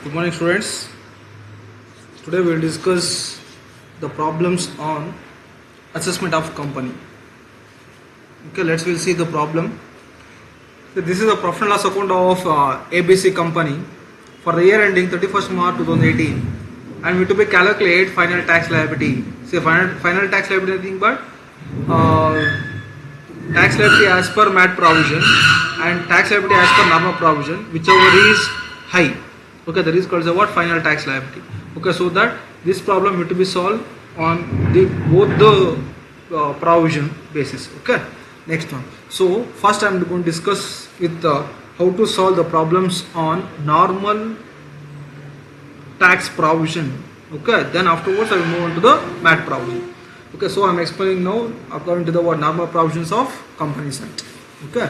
Good morning, students. Today we will discuss the problems on assessment of company. Okay, we'll see the problem. So this is a profit and loss account of ABC company for the year ending 31st March 2018, and we to be calculate final tax liability. See, final tax liability nothing but tax liability as per MAT provision and tax liability as per normal provision, whichever is high. Okay, that is called the what final tax liability. Okay, so that this problem will to be solved on the both the provision basis. Okay, next one. So first I am going to discuss with how to solve the problems on normal tax provision. Okay, then afterwards I will move on to the MAT provision. Okay, so I am explaining now according to the what normal provisions of Companies Act. Okay,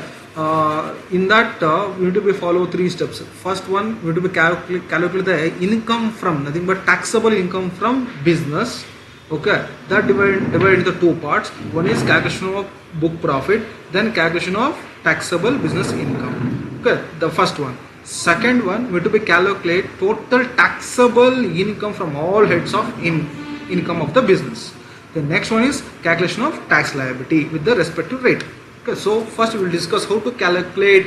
in that we need to be follow three steps. First one, we need to be calculate the income from nothing but taxable income from business. Okay, that divide into two parts. One is calculation of book profit, then calculation of taxable business income. Okay, the first one. Second one, we need to be calculate total taxable income from all heads of income of the business. The next one is calculation of tax liability with the respective rate. Okay, so first we will discuss how to calculate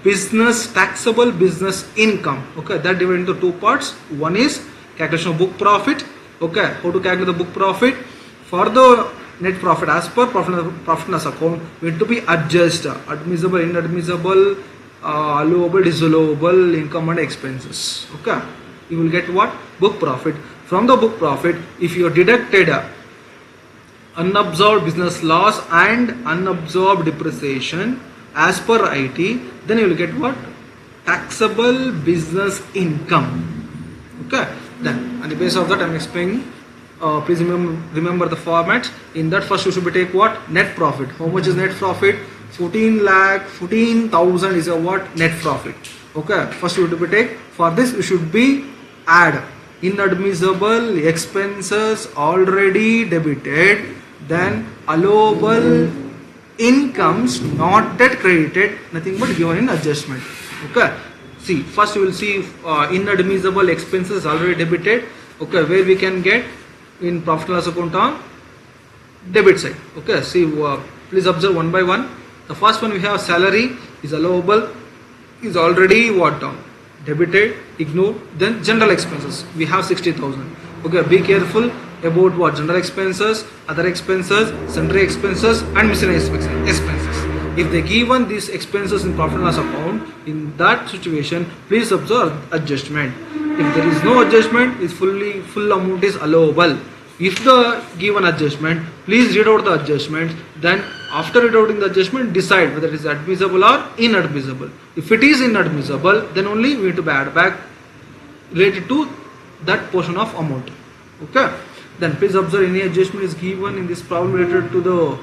business taxable business income. Okay, that divided into two parts. One is calculation of book profit. Okay, how to calculate the book profit for the net profit as per profit and loss account. We need to be adjust admissible, inadmissible, allowable, disallowable income and expenses. Okay, you will get what book profit. From the book profit, if you deducted unabsorbed business loss and unabsorbed depreciation as per IT, then you will get what taxable business income. Okay, then on the basis of that I am explaining. Please remember the format. In that first you should be take what net profit. How much is net profit? 14,000 is a what net profit. Okay, first you should be take. For this you should be add inadmissible expenses already debited, then allowable incomes not yet credited, nothing but given in adjustment. Okay, see, first you will see inadmissible expenses already debited. Okay, where we can get in profit and loss account on debit side. Okay, see, please observe one by one. The first one we have salary is allowable, is already what debited, ignore. Then general expenses we have 60,000. Okay, be careful about what general expenses, other expenses, sundry expenses and miscellaneous expenses. If they given these expenses in profit and loss account, in that situation please observe adjustment. If there is no adjustment, is full amount is allowable. If the given adjustment, please read out the adjustment. Then after read out the adjustment, decide whether it is admissible or inadmissible. If it is inadmissible, then only we need to add back related to that portion of amount. Okay, then please observe any adjustment is given in this problem related to the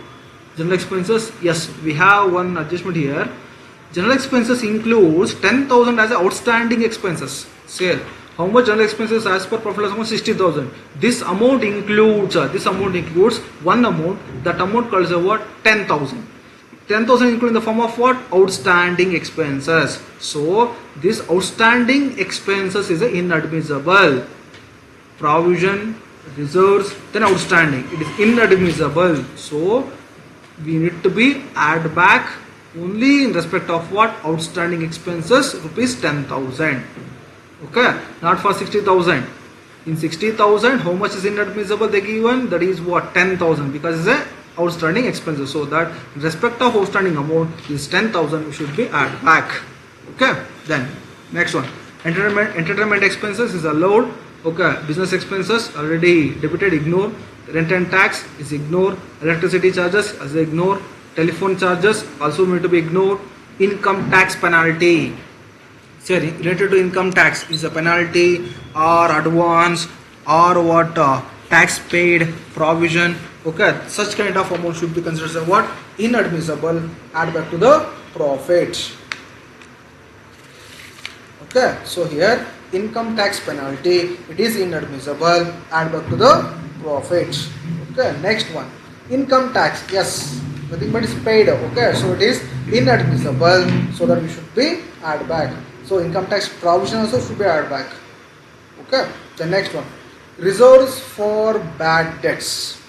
general expenses. Yes, we have one adjustment here. General expenses includes 10,000 as outstanding expenses. Sale. How much general expenses as per profit loss account? 60,000. This amount includes one amount. That amount calls what 10,000. 10,000 included in the form of what outstanding expenses. So this outstanding expenses is inadmissible. Provision, reserves, then outstanding. It is inadmissible. So we need to be add back only in respect of what outstanding expenses rupees 10,000. Okay, not for 60,000. In 60,000, how much is inadmissible they given? That is what 10,000 because it's a outstanding expenses. So that in respect of outstanding amount is 10,000. We should be add back. Okay, then next one. Entertainment expenses is allowed. Okay, business expenses already debited, ignore. Rent and tax is ignored. Electricity charges is ignored. Telephone charges also need to be ignored. Income tax penalty. Say related to income tax is a penalty or advance or what tax paid provision. Okay, such kind of amount should be considered as what inadmissible. Add back to the profit. Okay, so here income tax penalty, it is inadmissible. Add back to the profit. Okay, next one income tax. Yes, nothing but is paid. Okay, so it is inadmissible. So that we should be add back. So income tax provision also should be added back. Okay. The next one, reserves for bad debts.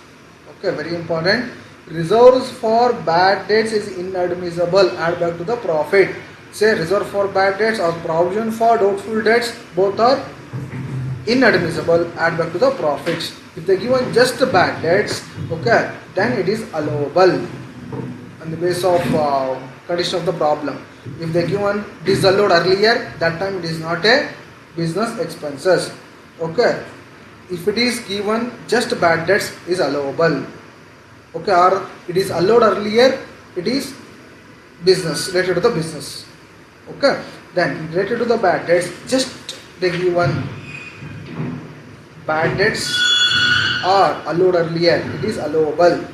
Okay, very important. Reserves for bad debts is inadmissible. Add back to the profit. Say reserve for bad debts or provision for doubtful debts, both are inadmissible. Add back to the profits. If they given just the bad debts, okay, then it is allowable on the basis of condition of the problem. If they given disallowed earlier, that time it is not a business expenses. Okay. If it is given just bad debts is allowable. Okay, or it is allowed earlier, it is business, related to the business. Okay. Then related to the bad debts, just they given bad debts are allowed earlier, it is allowable.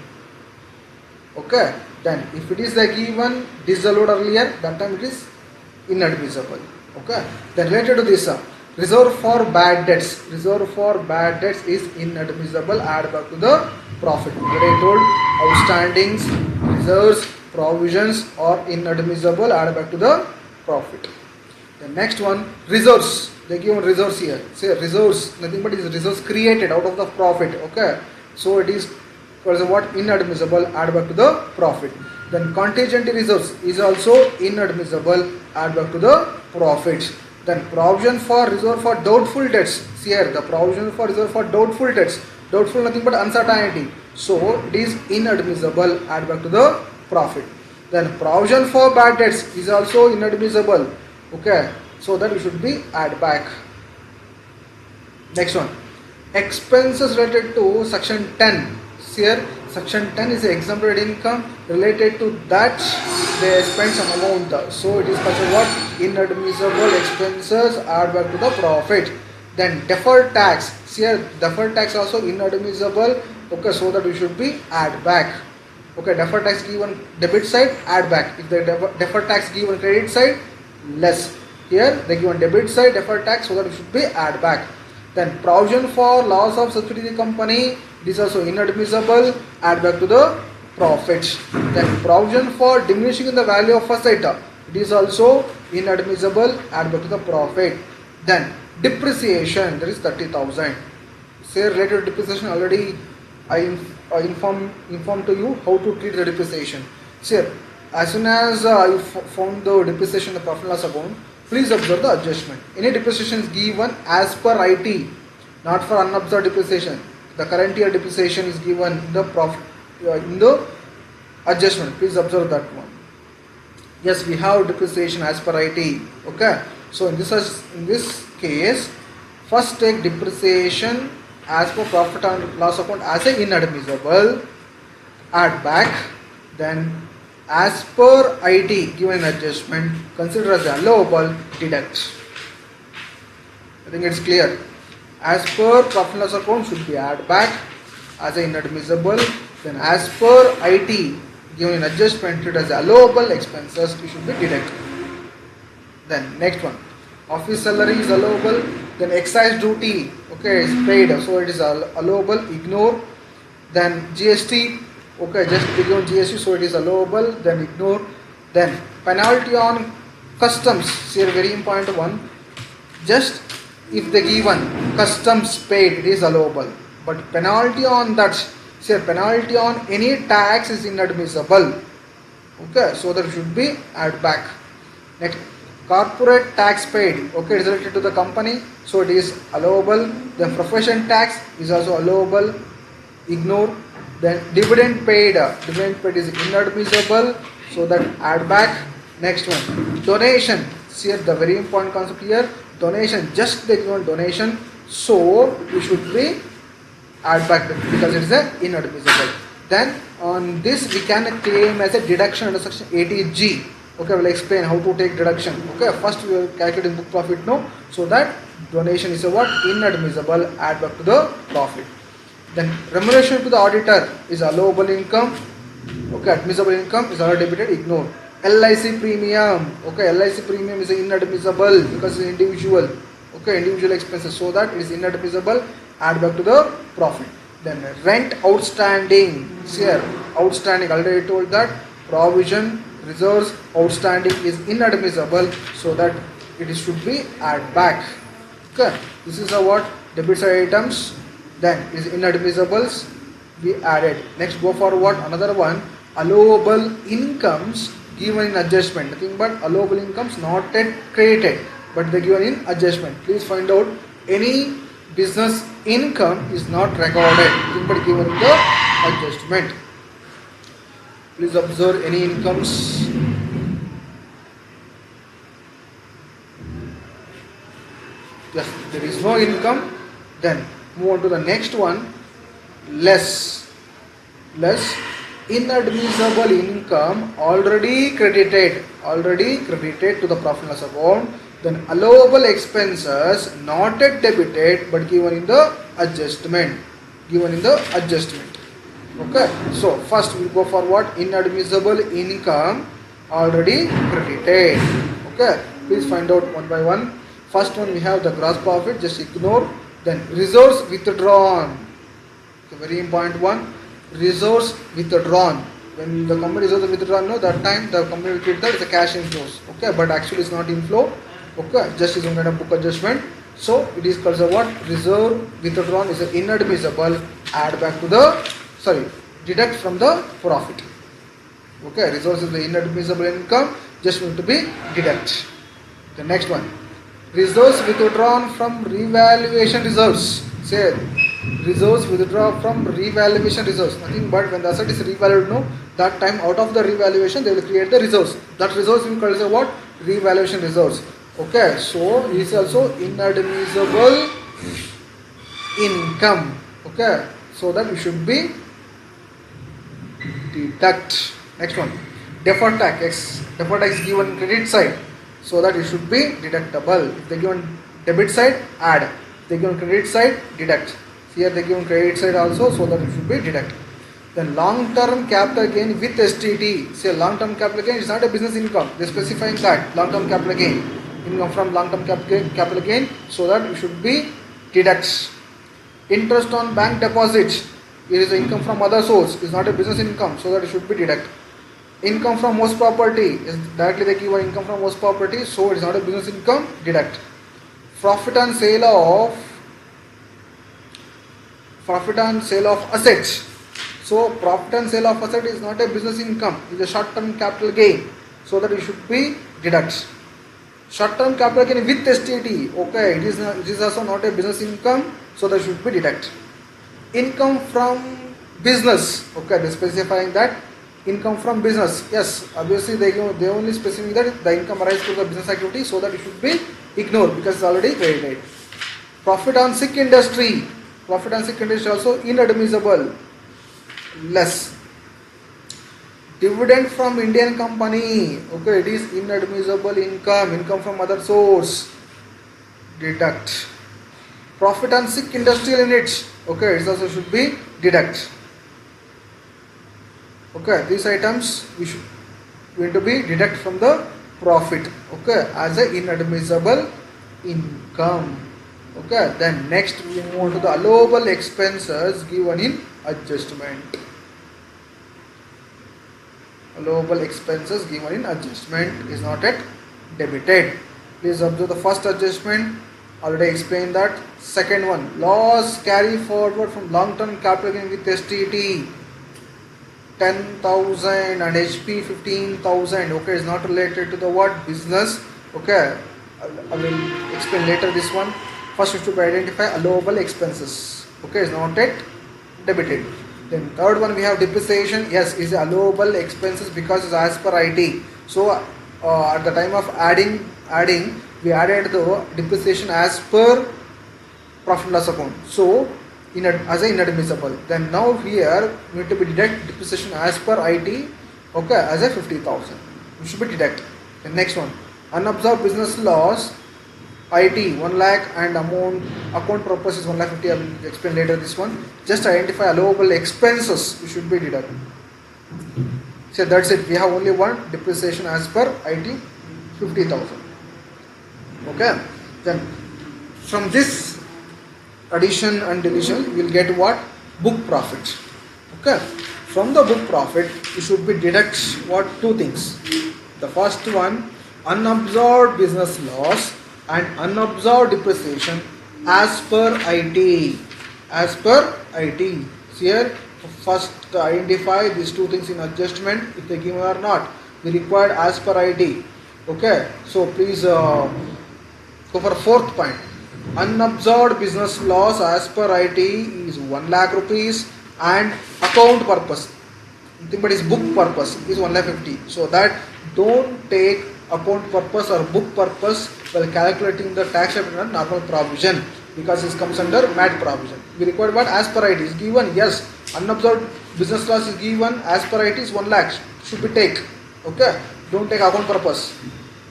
Okay. Then if it is the given disallowed earlier, that time it is inadmissible. Okay. Then related to this, reserve for bad debts. Reserve for bad debts is inadmissible. Add back to the profit. What I told, outstandings, reserves, provisions are inadmissible. Add back to the profit. The next one, reserves. They give reserves here. Say reserves, nothing but is reserves created out of the profit. Okay. So it is what inadmissible. Add back to the profit. Then contingency reserves is also inadmissible. Add back to the profits. Then provision for reserve for doubtful debts. See here, the provision for reserve for doubtful debts. Doubtful nothing but uncertainty. So it is inadmissible. Add back to the profit. Then provision for bad debts is also inadmissible. Okay. So that it should be add back. Next one. Expenses related to section 10. See here, section 10 is exempted income. Related to that, they spend some amount. So it is considered what? Inadmissible expenses. Add back to the profit. Then deferred tax. See here, deferred tax also inadmissible. Okay, so that we should be add back. Okay, deferred tax given debit side, add back. If the deferred tax given credit side, less. Here they given debit side deferred tax, so that it should be add back. Then provision for loss of subsidiary company, this also inadmissible. Add back to the profits. Then provision for diminishing in the value of first item, it is also inadmissible. Add back to the profit. Then depreciation, there is 30,000. Say related to depreciation, already I informed to you how to treat the depreciation. See, as soon as you found the depreciation in the profit and loss account, please observe the adjustment. Any depreciation is given as per IT, not for unobserved depreciation. The current year depreciation is given in the profit in the adjustment. Please observe that one. Yes, we have depreciation as per IT. Okay. So in this case, first take depreciation as per profit and loss account as a inadmissible. Add back. Then as per IT given adjustment, consider as allowable, deduct. I think it's clear. As per profit and loss account should be add back as a inadmissible. Then as per IT given adjustment, treated as allowable expenses, it should be deduct. Then next one, office salary is allowable. Then excise duty, okay, is paid, so it is allowable, ignore. Then GST, okay, just click on GST, so it is allowable, then ignore. Then penalty on customs, here very important one. Just if they given customs paid, it is allowable. But penalty on that, say penalty on any tax is inadmissible. Okay, so that should be add back. Next, corporate tax paid, okay, it is related to the company, so it is allowable. Then profession tax is also allowable, ignore. Then dividend paid is inadmissible, so that add back. Next one, donation. See the very important concept here, donation, just the given donation, so we should be add back because it is inadmissible. Then on this we can claim as a deduction under section 80G. Okay, we'll explain how to take deduction. Okay, first we will calculate in book profit now, so that donation is a what? Inadmissible, add back to the profit. Then remuneration to the auditor is allowable income. Okay, admissible income is already debited, ignore. LIC premium, okay, LIC premium is inadmissible because it's individual. Okay, individual expenses, so that it is inadmissible, add back to the profit. Then rent outstanding, here outstanding, already told that provision reserves outstanding is inadmissible, so that it should be add back. Okay, this is the what debit side items. Then is inadmissibles we added. Next go for what another one, allowable incomes given in adjustment. Nothing but allowable incomes not yet created but they given in adjustment. Please find out any business income is not recorded, nothing but given in the adjustment. Please observe any incomes. Yes, there is no income. Then move on to the next one. Less inadmissible income already credited to the profit and loss account. Then allowable expenses not yet debited but given in the adjustment. Okay, so first we go for what, inadmissible income already credited. Okay, please find out one by one. First one we have the gross profit, just ignore. Then reserves withdrawn, okay, very important one. Reserves withdrawn, when the company reserves withdrawn, no, that time the company will treat that as a cash inflows. Okay, but actually it's not inflow. Okay, just is some kind of book adjustment. So it is called the what, reserve withdrawn is inadmissible, add back to the, deduct from the profit. Okay, reserves is the inadmissible income, just going to be deduct. The next one, reserves withdrawn from revaluation reserves. Say reserves withdraw from revaluation reserves. Nothing but when the asset is revalued, no, that time out of the revaluation they will create the reserves. That reserves we call as a what, revaluation reserves. Okay, so it is also inadmissible income. Okay, so that we should be deduct. Next one, deferred tax. Deferred tax given credit side, so that it should be deductible. If they given debit side, add. If they given credit side, deduct. Here they given credit side also, so that it should be deduct. Then long-term capital gain with STT. Say long-term capital gain is not a business income. They specifying that long-term capital gain, income from long-term capital gain, so that it should be deduct. Interest on bank deposit, it is income from other source, is not a business income, so that it should be deduct. Income from host property is directly they give income from host property, so it is not a business income, deduct. Profit and sale of assets. So profit and sale of asset is not a business income, it is a short-term capital gain, so that it should be deduct. Short-term capital gain with STT, okay, it is also not a business income, so that should be deduct. Income from business, okay, they specifying that income from business. Yes, obviously they only specify that the income arises from the business activity, so that it should be ignored because it's already credited. Profit on sick industry also inadmissible, less. Dividend from Indian company, okay, it is inadmissible income from other source, deduct. Profit on sick industrial units, okay, it also should be deduct. Okay, these items we should going to be deduct from the profit, okay, as a inadmissible income. Okay, then next we move on to the allowable expenses given in adjustment. Allowable expenses given in adjustment is not yet debited. Please observe the first adjustment, already explained that. Second one, loss carry forward from long-term capital gain with STT 10,000 and HP 15,000. Okay, is not related to the what, business. Okay, I will explain later this one. First we should identify allowable expenses. Okay, is not yet debited. Then third one we have depreciation. Yes, is allowable expenses because it's as per IT. So at the time of adding we added the depreciation as per profit and loss account. So as a inadmissible. Then now here we need to be deduct depreciation as per IT. Okay, as a 50,000. We should be deduct. The next one, unabsorbed business loss. IT 1 lakh and account purpose is 1,50,000. I will explain later this one. Just identify allowable expenses, we should be deducted. So that's it. We have only one depreciation as per IT 50,000. Okay. Then from this addition and deletion we will get what? Book profit. Okay. From the book profit we should be deduct what? Two things. The first one, unabsorbed business loss and unabsorbed depreciation as per IT. As per IT. So here, first identify these two things in adjustment, if they given or not. We required as per IT. Okay, so please go for fourth point. Unabsorbed business loss as per IT is 1 lakh rupees and account purpose, nothing but is book purpose, is 1 lakh 50. So that don't take account purpose or book purpose while calculating the tax return normal provision, because this comes under MAT provision. We require what as per IT is given. Yes, unabsorbed business loss is given as per IT is 1 lakh should be take. Okay, don't take account purpose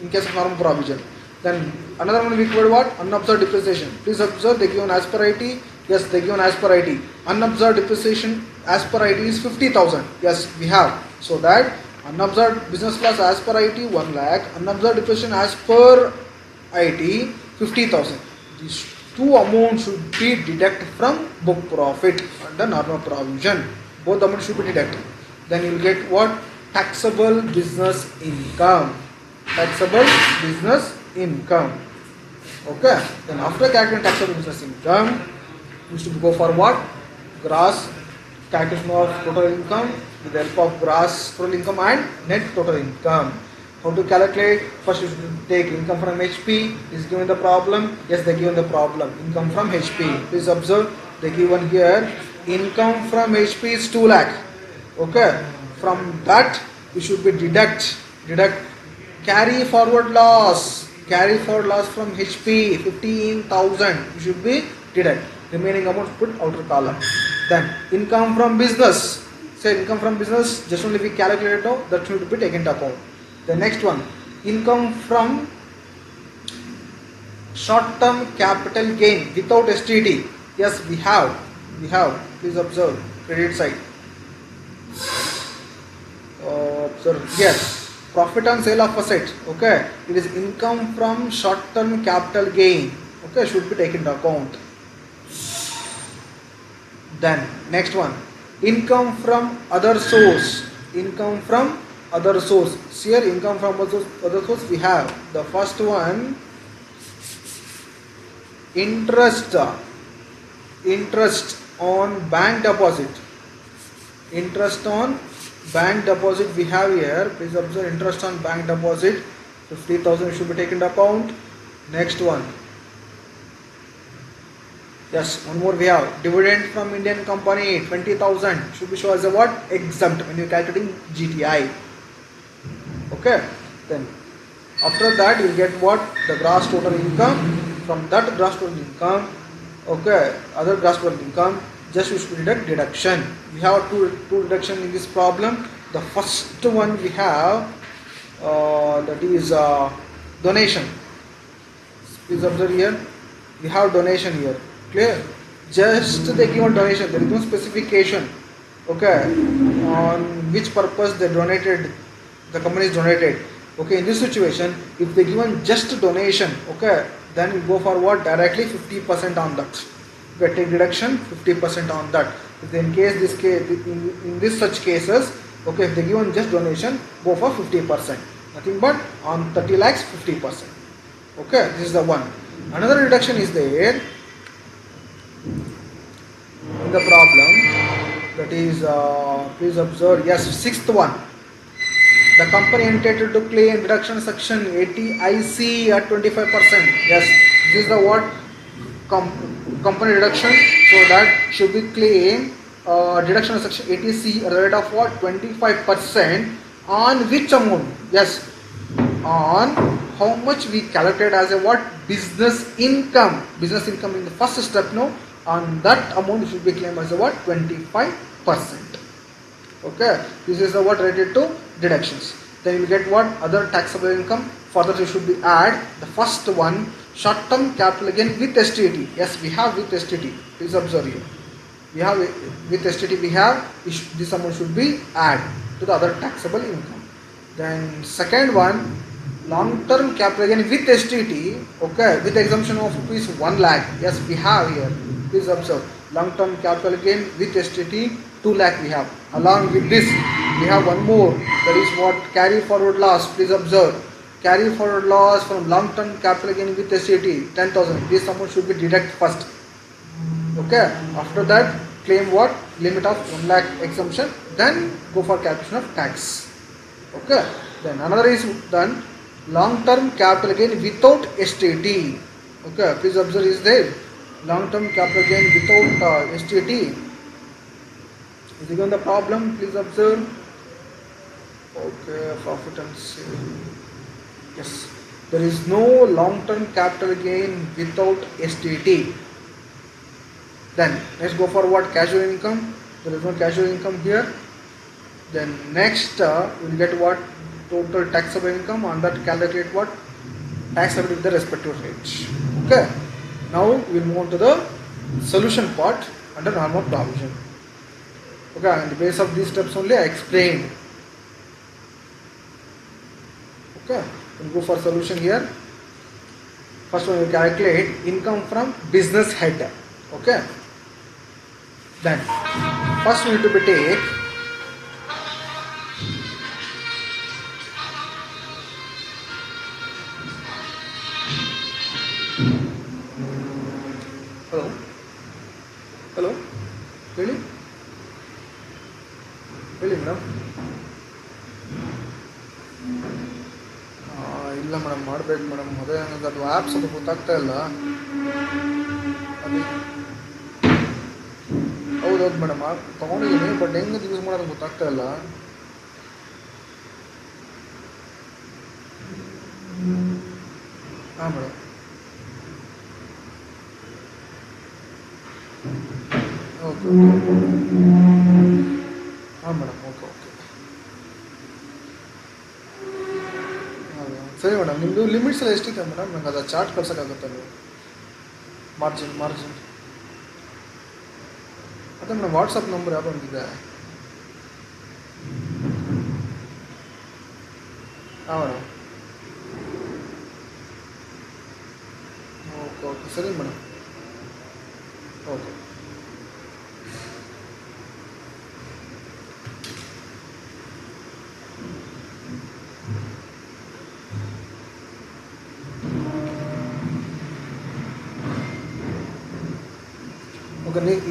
in case of normal provision. Then another one we required what unabsorbed depreciation. Please observe they given as per IT. Yes, they given as per IT. Unabsorbed depreciation as per IT is 50,000. Yes, we have. So that unabsorbed business loss as per IT 1 lakh, unabsorbed depreciation as per IT 50,000. These two amounts should be deducted from book profit under normal provision. Both amounts should be deducted. Then you will get what taxable business income. Taxable business income. Okay. Then after calculating taxable business income, you should go for what? Gross calculation of total income with the help of gross total income and net total income. How to calculate? First you should take income from HP. Is given the problem? Yes, they given the problem. Income from HP. Please observe they given here income from HP is 2 lakh. Okay. From that you should be deduct carry forward loss. Carry forward loss from HP 15,000. You should be deduct. Remaining amount put outer column. Then income from business. Say income from business, just only we calculated now, that should be taken into account. The next one, income from short-term capital gain without STT. Yes, we have. Please observe credit side. Observe. Yes, profit on sale of asset. Okay, it is income from short-term capital gain. Okay, should be taken into account. Then next one, income from other source. Income from other source. Here income from other source we have. The first one, interest on bank deposit. Interest on bank deposit we have here. Please observe interest on bank deposit 50,000 should be taken into account. Next one. Yes, one more we have dividend from Indian company 20,000 should be shown as a what? Exempt when you are calculating GTI. Okay, then after that you will get what? The gross total income. From that gross total income, okay, other gross total income, just you should deduct deduction. We have two deduction in this problem. The first one we have that is donation. Please observe here. We have donation here. Clear? Just they give a donation. There is no specification. Okay, on which purpose they donated. The company is donated. Okay, in this situation, if they given just donation, okay, then we go for what? Directly 50% on that. Okay, take deduction 50% on that. If in case this case in this such cases, okay, if they given just donation, go for 50%. Nothing but on 30 lakhs 50%. Okay, this is the one. Another deduction is there in the problem, that is please observe. Yes, sixth one, the company entitled to claim deduction section 80 IC at 25%. Yes, this is the what? Company deduction. So that should be claim deduction section 80C at the rate of what? 25%. On which amount? Yes, on how much we calculate as a what? Business income. Business income in the first step, no? On that amount should be claimed as a what? 25%. Okay, this is the what related to deductions. Then you will get what? Other taxable income. Further you should be add the first one, short term capital gain with STT. Yes, we have with STT. Please observe here. We have with STT we have this amount should be add to the other taxable income. Then second one, long term capital gain with STT. Okay, with the exemption of rupees 1 lakh. Yes, we have here. Please observe long term capital gain with STT 2 lakh we have. Along with this we have one more, that is what? Carry forward loss. Please observe carry forward loss from long-term capital gain with SAT 10,000. This amount should be deducted first. Okay. After that, claim what? Limit of 1 lakh exemption. Then go for calculation of tax. Okay. Then another is done. Long-term capital gain without STT. Okay. Please observe is there. Long-term capital gain without STT. Is given the problem. Please observe. Okay. Profit and sale. Yes. There is no long-term capital gain without STT. Then let's go for what? Casual income. There is no casual income here. Then next we'll get what? Total taxable income. On that calculate what? Tax with the respective rates. Okay. Now we'll move on to the solution part under normal provision. Okay. On the basis of these steps only I explained. Okay. We'll go for solution here. First one we calculate income from business head. Okay. Then first we need to be take hello really madam ಇಲ್ಲ madam ಮಾಡಬೇಕು madam ಅದೇ ಅದು apps ಅದು ಗೊತ್ತಾಗ್ತಾ ಇಲ್ಲ ಅದು ಹೌದೌದು madam ತೊಗೊಂಡಿದ್ದೀನಿ ಬಟ್ ಹೆಂಗೆ ಯೂಸ್ ಮಾಡೋದು ಗೊತ್ತಾಗ್ತಾ ಇಲ್ಲ ಹಾಂ ಮೇಡಮ್ ಓಕೆ ಹಾಂ ಮೇಡಮ್ ಓಕೆ ಓಕೆ ಸರಿ ಮೇಡಮ್ ನಿಮ್ಮದು ಲಿಮಿಟ್ಸ್ ಎಲ್ಲ ಎಷ್ಟಿದೆ ಮೇಡಮ್ ನಂಗೆ ಅದು ಚಾರ್ಟ್ ಕಳ್ಸೋಕ್ಕಾಗುತ್ತೆ ನೀವು ಮಾರ್ಜಿನ್ ಅದೇ ಮೇಡಮ್ ವಾಟ್ಸಪ್ ನಂಬರ್ ಯಾವುದೋ ಒಂದಿದೆ ಹಾಂ ಮೇಡಮ್ ಓಕೆ ಓಕೆ ಸರಿ madam okay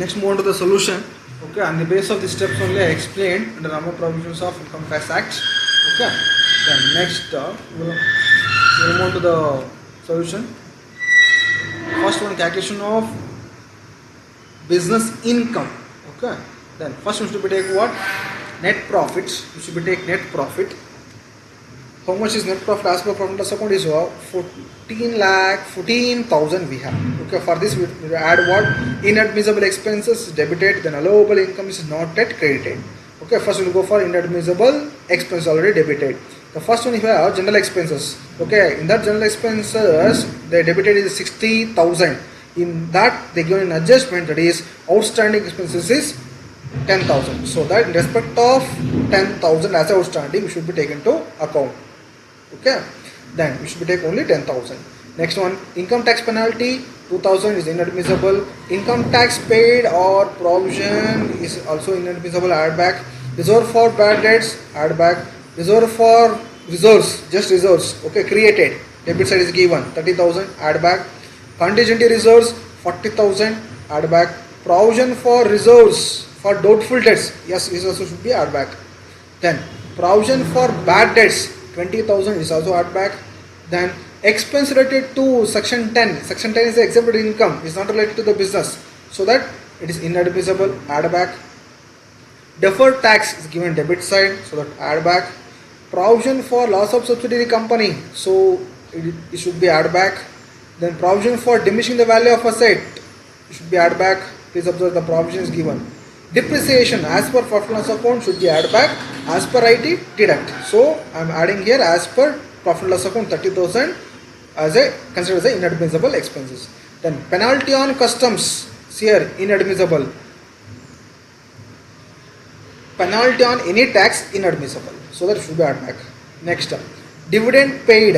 next move on to the solution. Okay, on the basis of the steps only I explained under normal provisions of Income Tax Act. Okay, then next we'll move on to the solution. First one, calculation of business income. Okay, then first we should be take what? Net profits. We should be take net profit. How much is net profit as per profit and loss account is 14,14,000 we have. Okay, for this we add what? Inadmissible expenses debited, then allowable income is not yet credited. Okay, first we will go for inadmissible expenses already debited. The first one we have general expenses. Okay, in that general expenses they debited is 60,000. In that they give an adjustment, that is outstanding expenses is 10,000. So that in respect of 10,000 as outstanding we should be taken to account. Okay, then we should be take only 10,000. Next one, income tax penalty 2,000 is inadmissible. Income tax paid or provision is also inadmissible, add back. Reserve for bad debts, add back. Reserve for reserves, just reserves, okay, created, debit side is given 30,000, add back. Contingency reserves 40,000, add back. Provision for reserves for doubtful debts, yes, is also should be add back. Then provision for bad debts 20,000 is also add back. Then expense related to section 10. Section 10 is the exempted income, is not related to the business, so that it is inadmissible, add back. Deferred tax is given debit side, so that add back. Provision for loss of subsidiary company, so it should be add back. Then provision for diminishing the value of asset, it should be add back. Please observe the provision is given. Depreciation as per profit and loss account should be add back, as per IT deduct. So I am adding here as per profit and loss account 30,000 as a considered as a inadmissible expenses. Then penalty on customs here inadmissible. Penalty on any tax inadmissible, so that should be add back. Next, dividend paid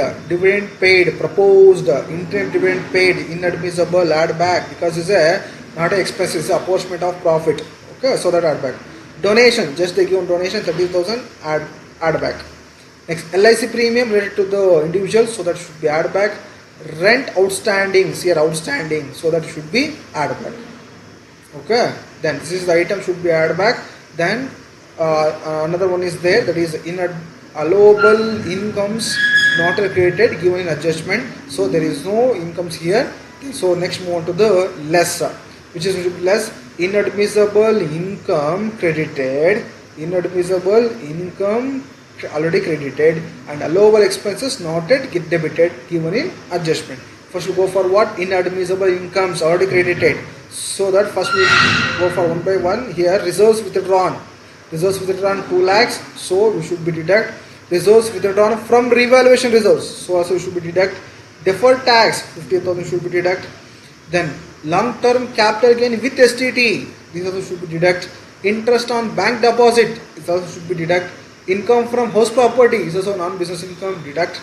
proposed interim dividend paid inadmissible, add back, because it's a not an expense, it's a apportionment of profit. Okay, so that add back. Donation, just they give donation 30,000, add back. Next, LIC premium related to the individual, so that should be added back. Rent outstandings here, outstanding, so that should be added back. Okay, then this is the item should be added back. Then another one is there, that is allowable incomes not created given in adjustment, so there is no incomes here. So next move on to the less, which is less. Inadmissible income credited, inadmissible income already credited, and allowable expenses not yet get debited given in adjustment. First we go for what? Inadmissible incomes already credited, so that first we go for one by one. Here, reserves withdrawn, reserves withdrawn 2 lakhs, so we should be deduct. Reserves withdrawn from revaluation reserves, so also we should be deduct. Deferred tax 50,000 should be deduct. Then long term capital gain with STT, these also should be deduct. Interest on bank deposit, this also should be deduct. Income from house property is also non-business income, deduct.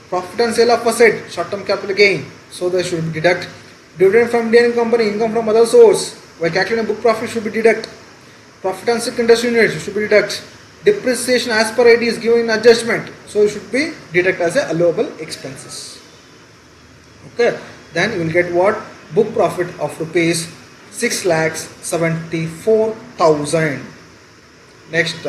Profit and sale of asset, short term capital gain, so they should be deduct. Dividend from Indian company, income from other source, while calculating book profit should be deduct. Profit on second industry units should be deduct. Depreciation as per ID is given in adjustment, so it should be deduct as a allowable expenses. Okay, then you will get what? Book profit of rupees 6,74,000. Next,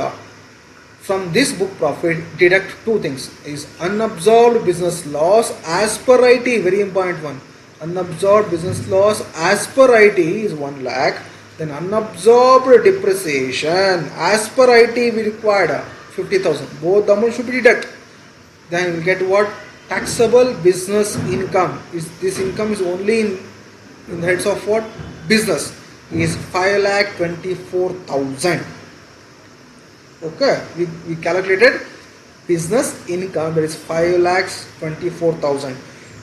from this book profit deduct two things, is unabsorbed business loss as per IT, very important one. Unabsorbed business loss as per IT is 1 lakh. Then unabsorbed depreciation as per IT we required 50,000. Both the amount should be deduct. Then you will get what? Taxable business income. This income is only in the heads of what? Business. Is 5,24,000. Okay, we calculated business income, that is 5,24,000.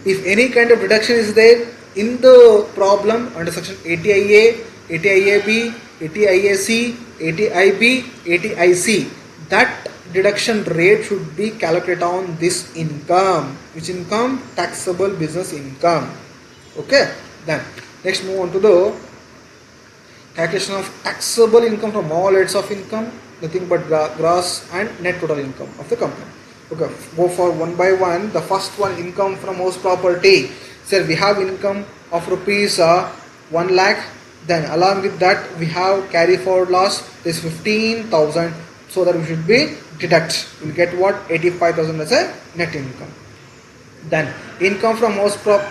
If any kind of reduction is there in the problem under section 80IA, 80IAB, 80IAC, 80IB, 80IC, that deduction rate should be calculated on this income. Which income? Taxable business income. Okay, then next move on to the calculation of taxable income from all heads of income, nothing but gross and net total income of the company. Okay, go for one by one. The first one, income from house property. Sir, we have income of rupees 1 lakh. Then along with that we have carry forward loss is 15,000, so that we should be deduct. We will get what? 85,000 as a net income. Then income from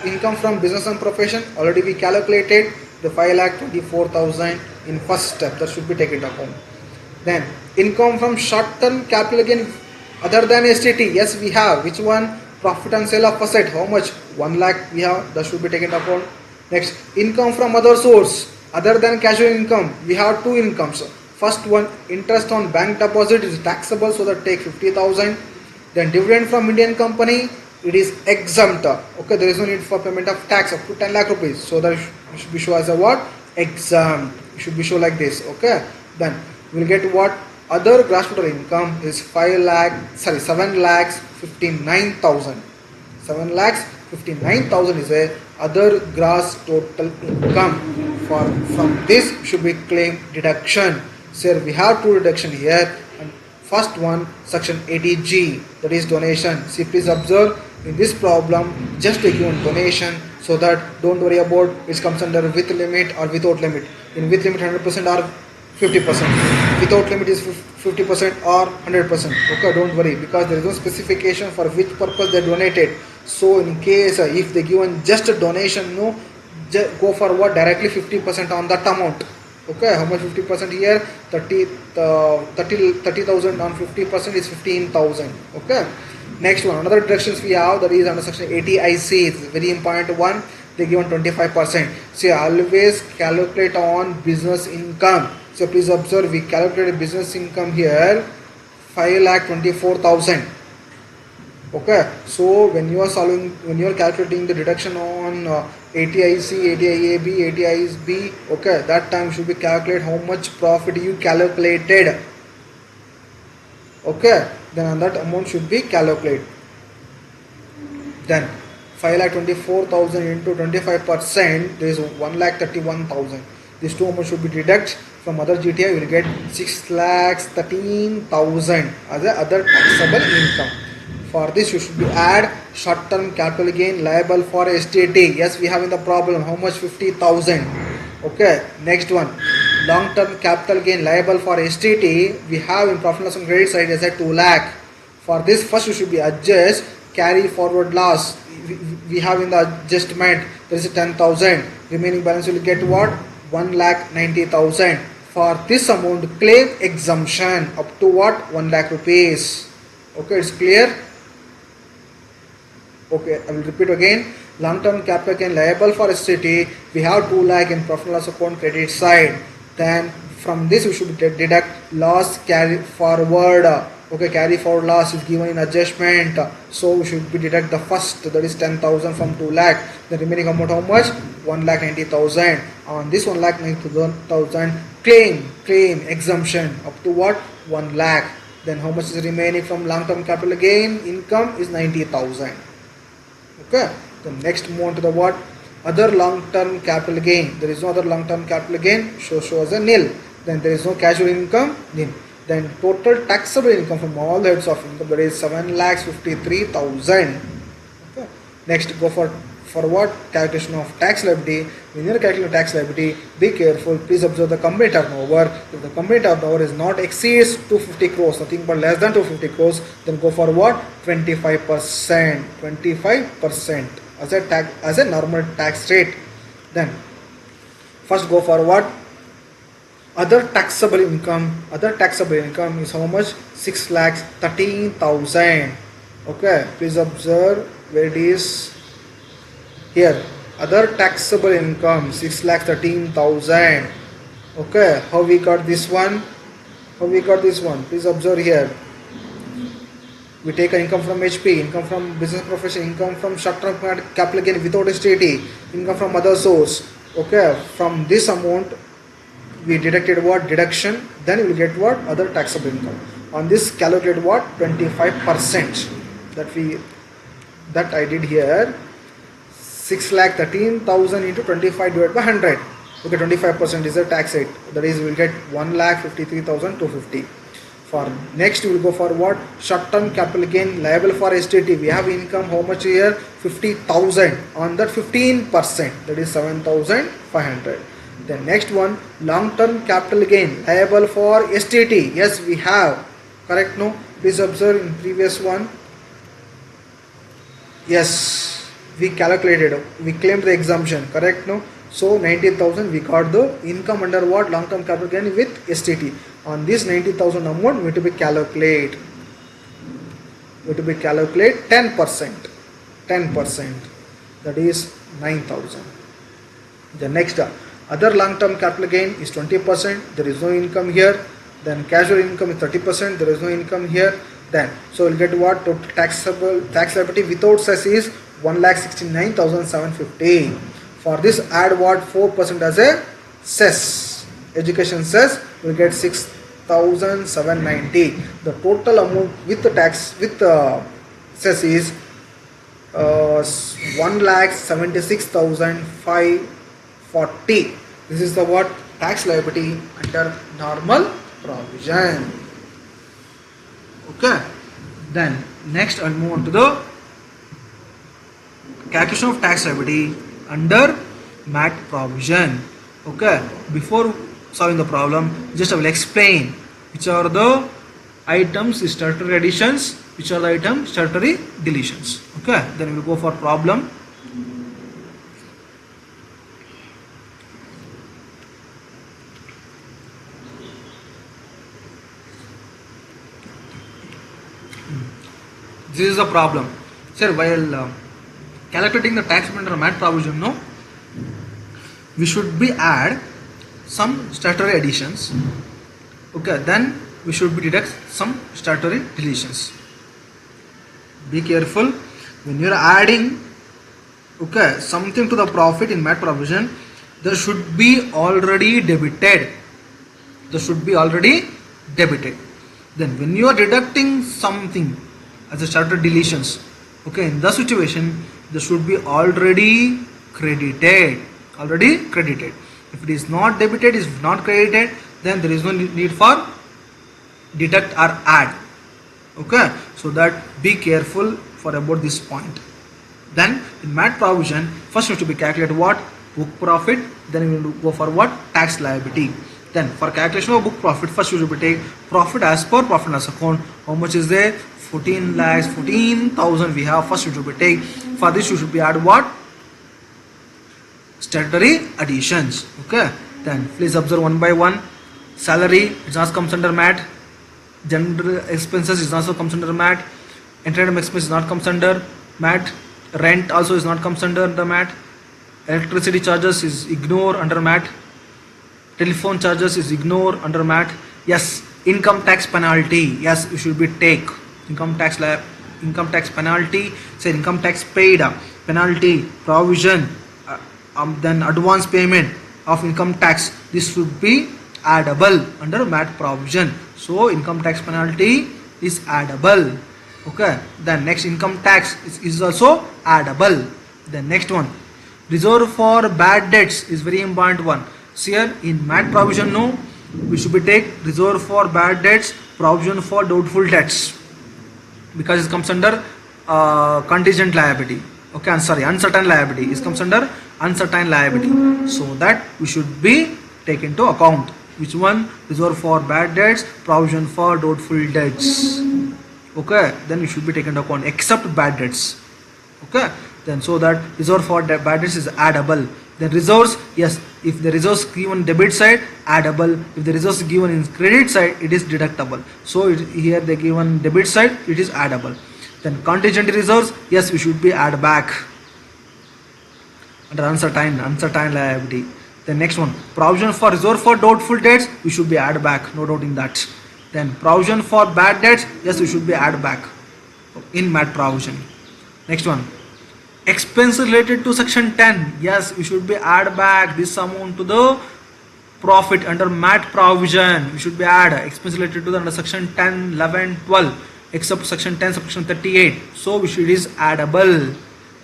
income from business and profession, already we calculated the 5,24,000 in first step, that should be taken into account. Then income from short term capital gain other than STT, yes we have. Which one? Profit and sale of asset, how much? 1 lakh we have, that should be taken into account. Next, income from other source other than casual income, we have two incomes. First one, interest on bank deposit is taxable, so that take 50,000. Then dividend from Indian company, it is exempt. Okay, there is no need for payment of tax up to 10 lakh rupees, so that it should be shown as a what? Exempt. It should be shown like this. Okay, then we will get what? Other gross total income is 7,59,000. 7,59,000 is a other gross total income. From this should be claim deduction. So we have two deduction here. And first one, section 80G, that is donation. See, please observe in this problem just a given donation, so that don't worry about it comes under with limit or without limit. In with limit 100% or 50%. Without limit is 50% or 100%. Okay, don't worry, because there is no specification for which purpose they donated. So in case if they given just a donation, no, go for what? Directly 50% on that amount. Okay, how much? 50% here? 30,000 on 50% is 15,000. Okay. Next one, another deductions we have, that is under section 80IC. It's a very important one. They given 25%. So always calculate on business income. So please observe, we calculated business income here 5,24,000. Okay, so when you are solving, when you are calculating the deduction on 80IC, 80IAB, 80IB, okay, that time should be calculate how much profit you calculated. Okay, then on that amount should be calculated. Then 5,24,000 into 25%, there is 1,31,000. These two amounts should be deduct from other GTI. You will get 6,13,000 as a other taxable income. For this you should be add short term capital gain liable for STT. Yes, we have in the problem how much, 50,000. Okay, next one, long term capital gain liable for STT we have in profit and loss on credit side as a 2 lakh. For this first you should be adjust carry forward loss. We have in the adjustment there is a 10,000, remaining balance will get what, 1,90,000. For this amount claim exemption up to what, 1 lakh rupees. Okay, it's clear. Okay, I will repeat again. Long term capital gain liable for STT we have 2 lakh in profit and loss account credit side. Then from this we should deduct loss carry forward. Okay, carry forward loss is given in adjustment, so we should be deduct the first, that is 10,000 from 2 lakh. The remaining amount how much, 1,90,000. On this 1,90,000 claim exemption up to what, 1 lakh. Then how much is remaining from long term capital gain income is 90,000. Okay, the next move on to the what, other long term capital gain. There is no other long term capital gain, show as a nil. Then there is no casual income, nil. Then total taxable income from all the heads of income, that is 7,53,000. Okay. Next go for what, calculation of tax liability. When you are calculating tax liability, be careful, please observe the company turnover. If the company turnover is not exceeds 250 crores, nothing but less than 250 crores, then go for what, 25%. 25% as a normal tax rate. Then first go for what, other taxable income. Other taxable income is how much, 6,13,000. Okay, please observe where it is here. Other taxable income 6,13,000. Okay, how we got this one? Please observe here. We take an income from HP, income from business profession, income from short term capital gain without STT, income from other source. Okay, from this amount we deducted what, deduction, then we will get what, other taxable income. On this calculate what, 25%. That I did here. 6,13,000 into 25 divided by 100. Okay, 25% is the tax rate. That is, we will get 1,53,250. For next, we will go for what, short term capital gain liable for STT. We have income how much here, 50,000. On that 15%, that is 7,500. The next one, long term capital gain liable for STT. Yes, we have, correct, no? Please observe in previous one. Yes, we calculated, we claimed the exemption, correct, no? So 90,000 we got the income under what, long term capital gain with STT. On this 90,000 amount we have to be calculate 10%. That is 9,000. The next, other long term capital gain is 20%. There is no income here. Then casual income is 30%. There is no income here. Then so we'll get what, total tax liability without cess is 1,69,750. For this add what, 4% as a cess, education cess, we'll get 6,790. The total amount with the tax with the cess is 1,76,540. This is the what, tax liability under normal provision. Okay, then next I'll move on to the calculation of tax liability under MAT provision. Okay, before solving the problem, just I will explain which are the items statutory additions, which are the items statutory deletions. Okay, then we will go for problem. This is the problem. Sir, while calculating the tax under MAT provision, no, we should be add some statutory additions. Okay, then we should be deduct some statutory deletions. Be careful when you are adding, okay, something to the profit in MAT provision, there should be already debited. Then when you are deducting something as a statutory deletions, okay, in the situation this should be already credited. If it is not debited, is not credited, then there is no need for deduct or add. Okay, So that be careful for about this point. Then in MAT provision, first you have to be calculate what? Book profit. Then you will go for what? Tax liability. Then for calculation of book profit, first you should take profit as per profit and loss account. How much is there? 14 lakhs, 14,000 we have. First you should be take. For this you should be add what? Statutory additions. Okay. Then please observe one by one. Salary, it not comes under MAT. General expenses is also comes under MAT. Entertainment expense is not comes under MAT. Rent also is not comes under the MAT. Electricity charges is ignore under MAT. Telephone charges is ignore under MAT. Yes, income tax penalty. Yes, you should be take income tax penalty. Say income tax paid, penalty, provision, then advance payment of income tax. This should be addable under MAT provision. So income tax penalty is addable. Okay. Then next income tax is also addable. Then next one, reserve for bad debts is very important one. See here in MAT provision, no, we should be take reserve for bad debts, provision for doubtful debts, because it comes under contingent liability. Okay, I'm sorry, uncertain liability. It comes under uncertain liability. So that we should be taken into account. Which one? Reserve for bad debts, provision for doubtful debts. Okay, then we should be taken into account except bad debts. Okay, then so that reserve for bad debts is addable. Then reserves, yes, if the reserves given debit side, addable. If the reserves given in credit side, it is deductible. So here they given debit side, it is addable. Then contingent reserves, yes, we should be add back under uncertain liability. The next one, provision for reserve for doubtful debts, we should be add back, no doubt in that. Then provision for bad debts, yes, we should be add back in MAT provision. Next one, expense related to section 10, yes, we should be add back this amount to the profit under MAT provision. We should be add expense related to the under section 10, 11, 12, except section 10, section 38. So we should, it is addable.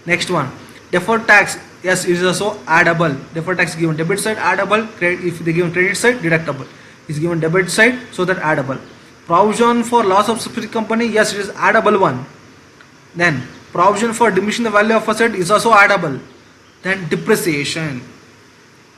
Next one, deferred tax, yes, it is also addable. Deferred tax given debit side, addable. If they given credit side, deductible. Is given debit side, so that addable. Provision for loss of subsidiary company, yes, it is addable one. Then provision for diminishing the value of asset is also addable. Then depreciation.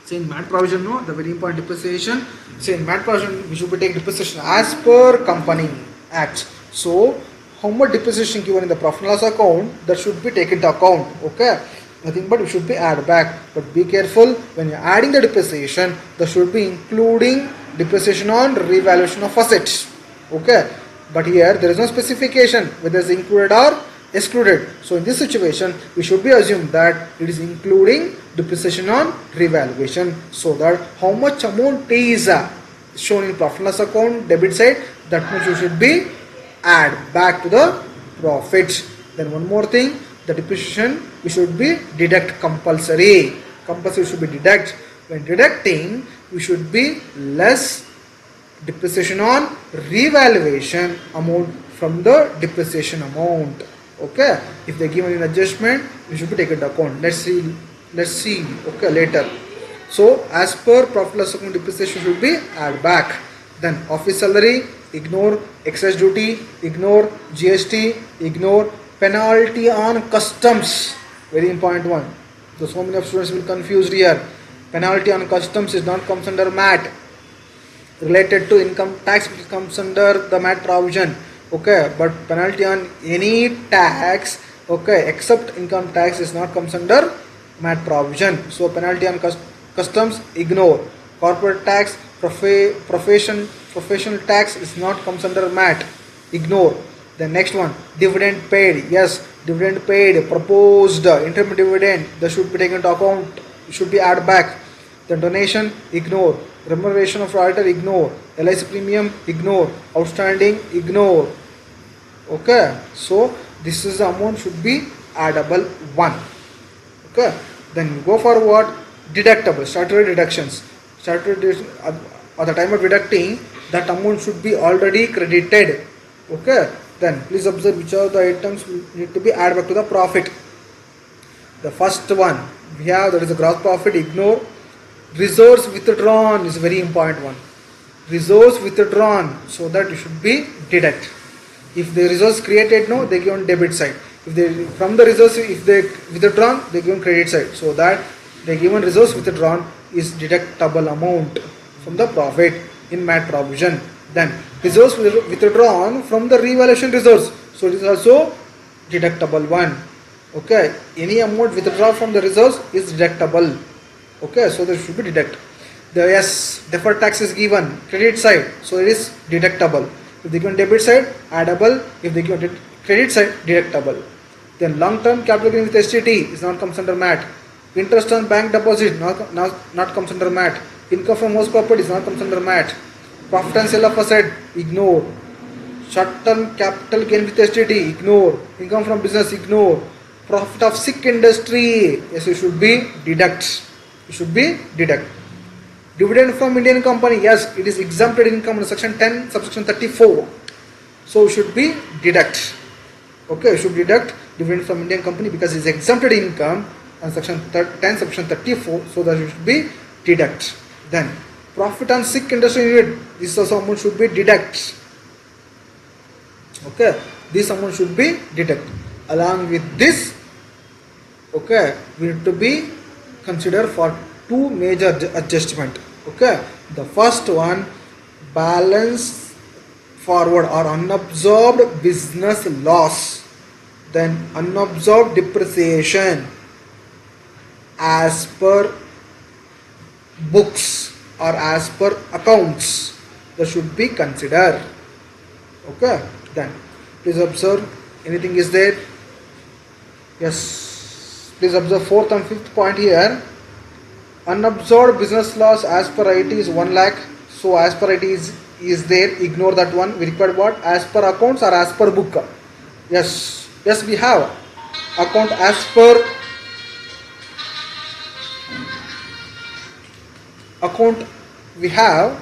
Say in MAT provision, no, the very important depreciation. Say in MAT provision, we should be taking depreciation as per company act. So how much depreciation given in the profit and loss account, that should be taken into account. Okay. Nothing but we should be add back. But be careful when you're adding the depreciation, that should be including depreciation on revaluation of assets. Okay. But here there is no specification whether it's included or excluded. So in this situation, we should be assumed that it is including depreciation on revaluation, so that how much amount is shown in profit and loss account debit side, that much you should be add back to the profit. Then one more thing, the depreciation we should be deduct compulsory. Compulsory should be deduct. When deducting, we should be less depreciation on revaluation amount from the depreciation amount. Okay, if they give an adjustment, we should be taken into account. Let's see. Okay, later. So as per profit loss account, depreciation should be add back. Then office salary, ignore. Excess duty, ignore. GST, ignore. Penalty on customs, very important one. So many of students will confused here. Penalty on customs is not comes under MAT. Related to income tax, it comes under the MAT provision. Okay, but penalty on any tax, okay, except income tax is not comes under MAT provision. So penalty on customs, ignore. Corporate tax, professional tax is not comes under MAT, ignore. The next one, dividend paid, yes, dividend paid, proposed interim dividend, that should be taken into account, should be add back. The donation, ignore. Remuneration of auditor, ignore. LIC premium, ignore. Outstanding, ignore. Okay, so this is the amount should be addable one. Okay, then you go for what? Deductible, statutory deductions. At the time of deducting, that amount should be already credited. Okay, then please observe which are the items need to be added back to the profit. The first one we have, that is the gross profit, ignore. Reserves withdrawn is a very important one. Reserves withdrawn, so that you should be deduct. If the reserves created, no, they give on debit side. If they from the reserves, if they withdrawn, they give on credit side. So that the given reserves withdrawn is deductible amount from the profit in MAT provision. Then reserves withdrawn from the revaluation reserves, so it is also deductible one. Okay, any amount withdrawn from the reserves is deductible. Okay, so there should be deduct. The yes, deferred tax is given credit side, so it is deductible. If they given debit side, addable. If they given credit side, deductible. Then long-term capital gain with STT is not comes under MAT. Interest on bank deposit not comes under MAT. Income from house property is not comes under MAT. Profit and sale of asset, ignore. Short-term capital gain with STT, ignore. Income from business, ignore. Profit of sick industry, yes, it should be deduct. It should be deduct. Dividend from Indian company, yes, it is exempted income under section 10, subsection 34. So it should be deduct. Okay, it should deduct dividend from Indian company because it is exempted income and section 10, subsection 34. So that it should be deduct. Then profit on sick industry unit, this also amount should be deduct. Okay, this amount should be deduct. Along with this, okay, we need to be considered for two major adjustment. Okay, the first one, balance forward or unabsorbed business loss, then unabsorbed depreciation as per books or as per accounts, that should be considered. Okay, then please observe, anything is there? Yes, please observe fourth and fifth point here. Unabsorbed business loss as per IT is 1 lakh. So as per IT is there, ignore that one. We require what? As per accounts or as per book? Yes, yes, we have account as per account. We have,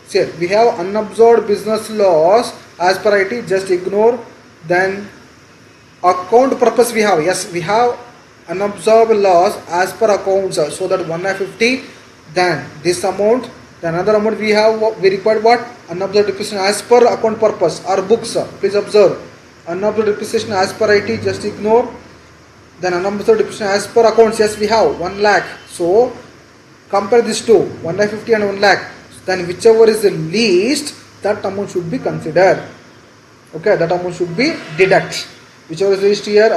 see, we have unabsorbed business loss as per IT, just ignore. Then account purpose we have, yes, we have unabsorbed loss as per accounts, so that 150. Then this amount, then another amount we have, we required what? Unabsorbed depreciation as per account purpose or books. Please observe, unabsorbed depreciation as per IT, just ignore. Then unabsorbed depreciation as per accounts, yes, we have 1 lakh. So compare these two, 150 and 1 lakh. Then whichever is the least, that amount should be considered. Okay, that amount should be deduct. Whichever is least here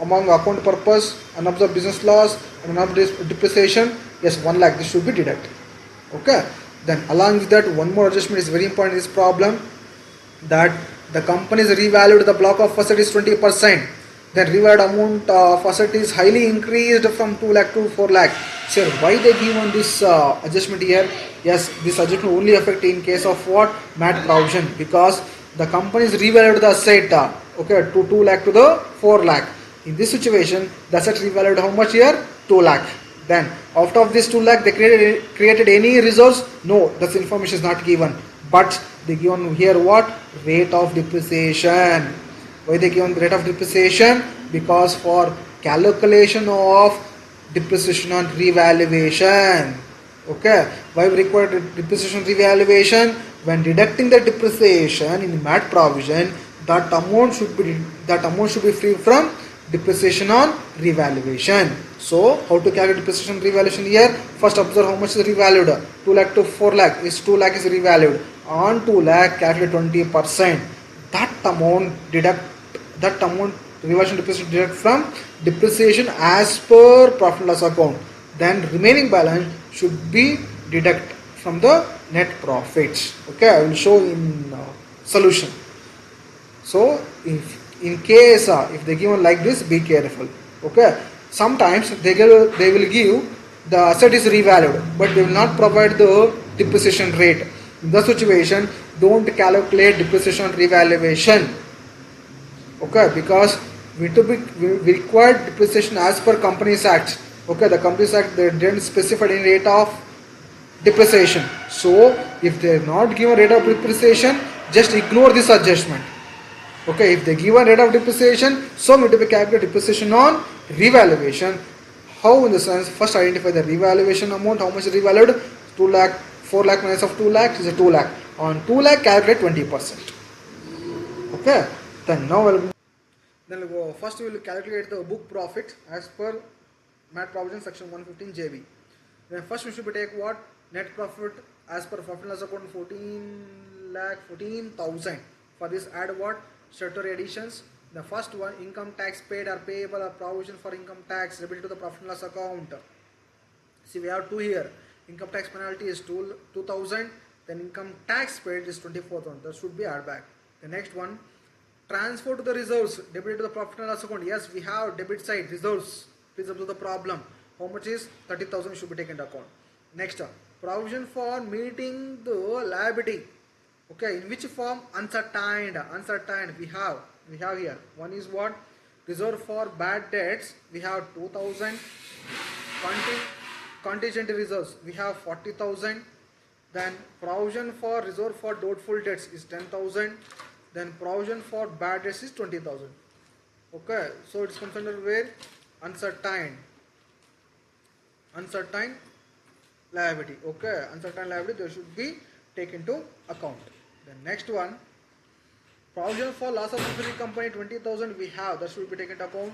among account purpose, unabsorbed business loss and unabsorbed depreciation, yes, 1 lakh, this should be deduct. Okay, then along with that, one more adjustment is very important in this problem, that the companies revalued the block of asset is 20%. Then revalued amount of asset is highly increased from 2 lakh to 4 lakh. Sir, why they give on this adjustment here? Yes, this adjustment only affect in case of what? MAT provision, because the companies revalued the asset okay, to 2 lakh to the 4 lakh. In this situation, the asset revalued how much here? 2 lakh. Then out of this 2 lakh, they created any reserves? No, that information is not given. But they given here what? Rate of depreciation. Why they given rate of depreciation? Because for calculation of depreciation on revaluation. Okay, why we require depreciation revaluation? When deducting the depreciation in MAT provision, that amount should be free from depreciation on revaluation. So how to calculate depreciation revaluation here? First observe how much is revalued. 2 lakh to 4 lakh is 2 lakh is revalued. On 2 lakh calculate 20%. That amount revaluation depreciation deduct from depreciation as per profit and loss account. Then remaining balance should be deduct from the net profits. Okay, I will show in solution. So if in case if they given like this, be careful. Okay, sometimes they will give the asset is revalued, but they will not provide the depreciation rate. In the situation, don't calculate depreciation on revaluation. Okay, because we require depreciation as per Companies Act. Okay, the Companies Act, they didn't specify any rate of depreciation. So if they are not given rate of depreciation, just ignore this adjustment. Okay, if they give a rate of depreciation, so we need to calculate depreciation on revaluation. How? In the sense, first identify the revaluation amount, how much is revalued? 2 lakh, 4 lakh minus of 2 lakh is a 2 lakh. On 2 lakh calculate 20%. Okay, Then now we'll go, first we will calculate the book profit as per MAT provision section 115 JB. Then first we should be take what net profit as per profit and loss account 14,14,000. For this add what statutory additions. The first one income tax paid or payable or provision for income tax debited to the profit and loss account. See we have two here. Income tax penalty is 2,000. Then income tax paid is 24,000. That should be add back. The next one transfer to the reserves debited to the profit and loss account. Yes, we have debit side reserves. Please observe the problem. How much is 30,000 should be taken into account. Next, provision for meeting the liability. Okay, in which form? Uncertain. Uncertain. We have here. One is what? Reserve for bad debts. We have 2,000. Contingent reserves. We have 40,000. Then provision for reserve for doubtful debts is 10,000. Then provision for bad debts is 20,000. Okay, so it's comes under where? Uncertain liability. Okay, uncertain liability, they should be taken into account. The next one, provision for loss of subsidiary company 20,000 we have, that should be taken into account.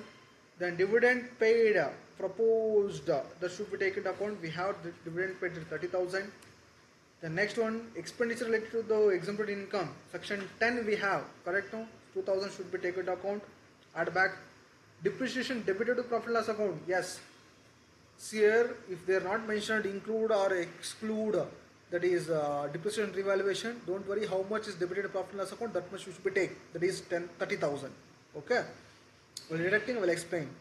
Then dividend paid proposed, that should be taken into account. We have the dividend paid 30,000. The next one, expenditure related to the exempted income section 10 we have, correct? No, 2,000 should be taken into account. Add back. Depreciation debited to profit and loss account. Yes, here if they are not mentioned, include or exclude, that is depreciation revaluation. Don't worry how much is debited to profit and loss account, that much should be taken, that is 30,000. Okay, while deducting we'll explain.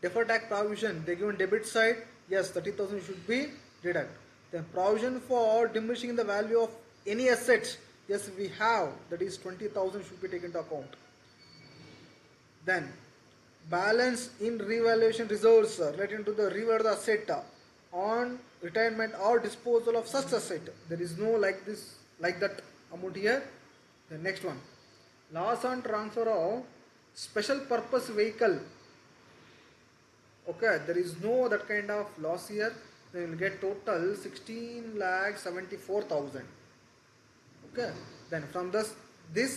Deferred tax provision, they given debit side, yes, 30,000 should be deduct. Then provision for diminishing the value of any assets, yes we have, that is 20,000 should be taken into account. Then balance in revaluation reserves relating to the revalued asset on retirement or disposal of such asset. There is no like that amount here. The next one, loss on transfer of special purpose vehicle. Okay, there is no that kind of loss here. Then you will get total 16,74,000. Okay, then from this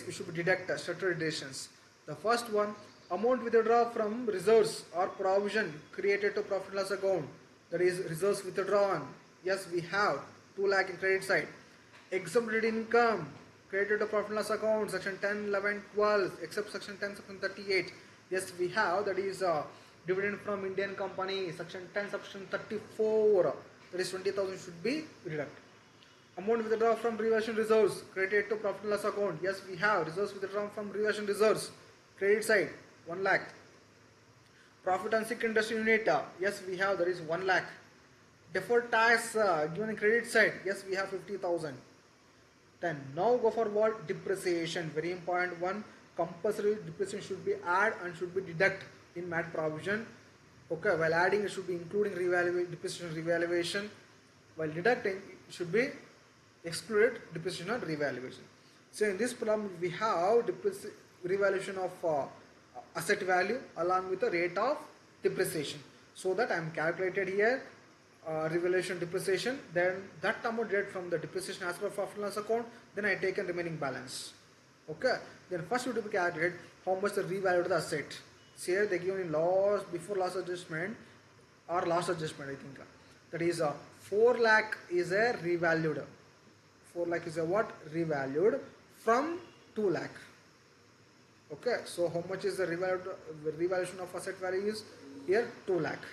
you should deduct statutory deductions. The first one, amount withdrawn from reserves or provision created to profit and loss account, that is reserves withdrawn. Yes, we have 2 lakh in credit side. Exempted income created to profit and loss account section 10, 11, 12 except section 10, section 38. Yes, we have, that is dividend from Indian company section 10, section 34, that is 20,000 should be deducted. Amount withdrawn from revaluation reserves credited to profit and loss account. Yes, we have reserves withdrawn from revaluation reserves. Credit side 1 lakh. Profit on sick industry unit. Yes, we have, that is 1 lakh. Deferred tax given in credit side. Yes, we have 50,000. Then now go for what? Depreciation. Very important one. Compulsory depreciation should be add and should be deduct in MAT provision. Okay, while adding it should be including depreciation revaluation. While deducting it should be excluded depreciation and revaluation. So in this problem we have revaluation of asset value along with the rate of depreciation. So that I am calculated here revaluation depreciation, then that amount deduct from the depreciation as per profit and loss account, then I taken remaining balance. Okay, then first we have to calculate how much the revalued the asset. So here they given in loss before loss adjustment or loss adjustment, I think that is 4 lakh is a revalued. 4 lakh is a what? Revalued from 2 lakh. Okay, so how much is the revaluation of asset value is here? 2 lakh.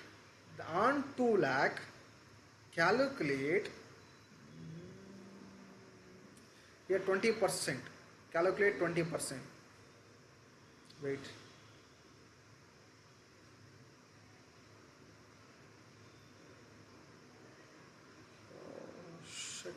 On 2 lakh, calculate here 20%. Calculate 20%. Wait. Shit.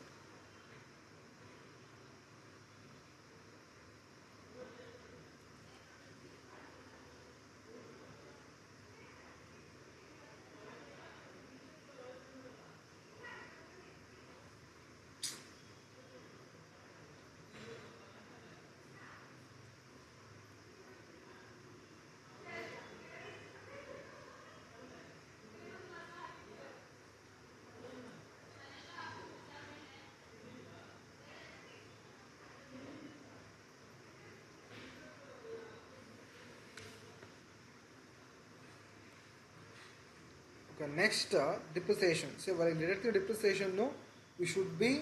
Okay, next depreciation. So while related to depreciation, no, we should be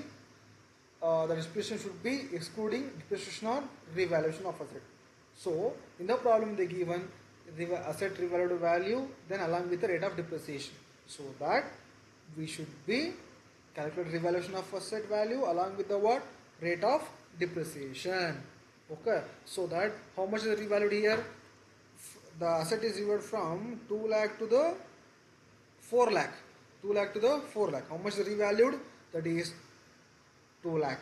the depreciation should be excluding depreciation on revaluation of asset. So in the problem they given asset revalued value then along with the rate of depreciation. So that we should be calculate revaluation of asset value along with the what rate of depreciation. Okay, so that how much is revalued here? The asset is revalued from 2 lakh to the 4 lakh. 2 lakh to the 4 lakh. How much is revalued? That is 2 lakh.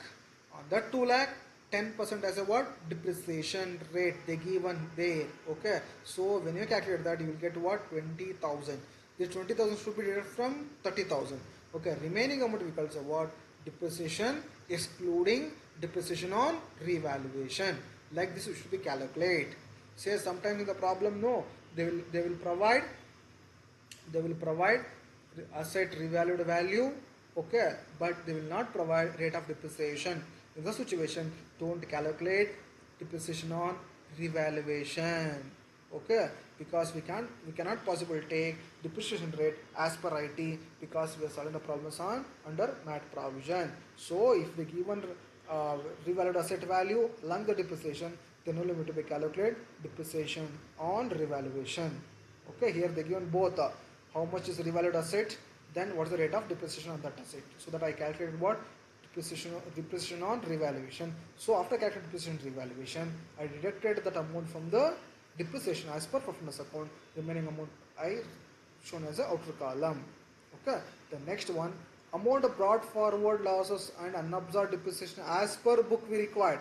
On that 2 lakh, 10% as a what? Depreciation rate they given there. Okay. So when you calculate that, you will get what? 20,000. This 20,000 should be deducted from 30,000. Okay. Remaining amount we call as what? Depreciation excluding depreciation on revaluation. Like this, you should be calculate. Say sometimes in the problem, no, they will provide asset revalued value, okay, but they will not provide rate of depreciation. In the situation, don't calculate depreciation on revaluation, okay, because we cannot possibly take depreciation rate as per IT because we are solving the problems on under MAT provision. So if the given revalued asset value along the depreciation, then only need to be calculate depreciation on revaluation. Okay, here they given both how much is revalued asset, then what is the rate of depreciation on that asset. So that I calculated what depreciation on revaluation. So after calculating depreciation revaluation, I deducted that amount from the depreciation as per performance account. Remaining amount I shown as a outer column. Okay, the next one, amount of brought forward losses and unabsorbed depreciation as per book we required,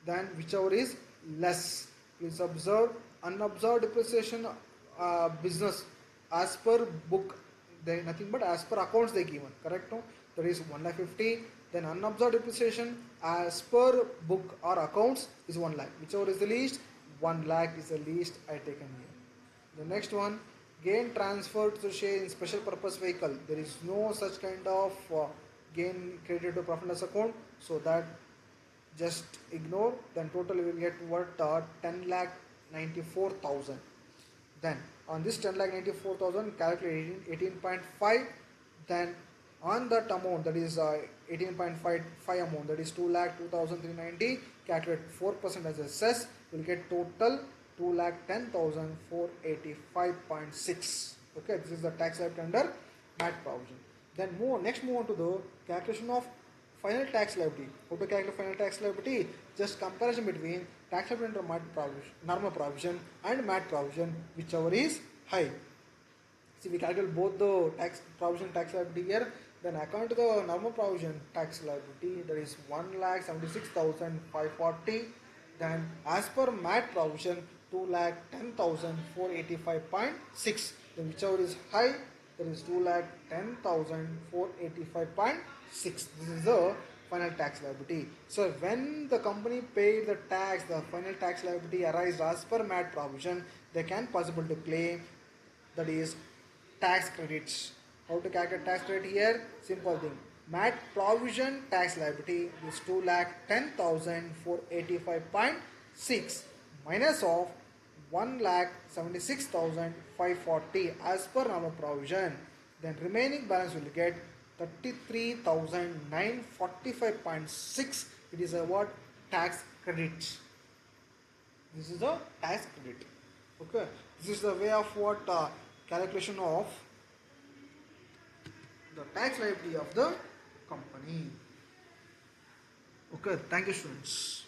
then whichever is less. Please observe unabsorbed depreciation business as per book, they nothing but as per accounts they given, correct, no? That is 1,50,000. Then unabsorbed depreciation as per book or accounts is 1 lakh. Whichever is the least, 1 lakh is the least I taken here. The next one, gain transferred to share in special purpose vehicle. There is no such kind of gain credited to profit and loss account, so that just ignore. Then total we will get what 10 lakh 94,000. Then on this 10 lakh 94,000 calculate 18.5. Then on that amount, that is 18.55 amount, that is 2 lakh 2,390, calculate 4% as a cess, will get total 2 lakh 10,485.6. Okay, this is the tax liability under MAT provision. Then move on to the calculation of final tax liability. How to calculate final tax liability? Just comparison between tax liability under MAT provision, normal provision and MAT provision, whichever is high. See, we calculate both the tax provision tax liability here. Then according to the normal provision tax liability, that is 1,76,540. Then as per MAT provision, 2,10,485.6. Then whichever is high, that is 2,10,485.6. This is the final tax liability. So when the company paid the tax, the final tax liability arises as per MAT provision, they can possible to claim, that is tax credits. How to calculate tax credit here? Simple thing. MAT provision tax liability is 2,10,485.6 minus of 1,76,540 as per normal provision. Then remaining balance will get 33,945.6. It is a what? Tax credit. This is a tax credit. Okay. This is the way of what calculation of the tax liability of the company. Okay. Thank you, students.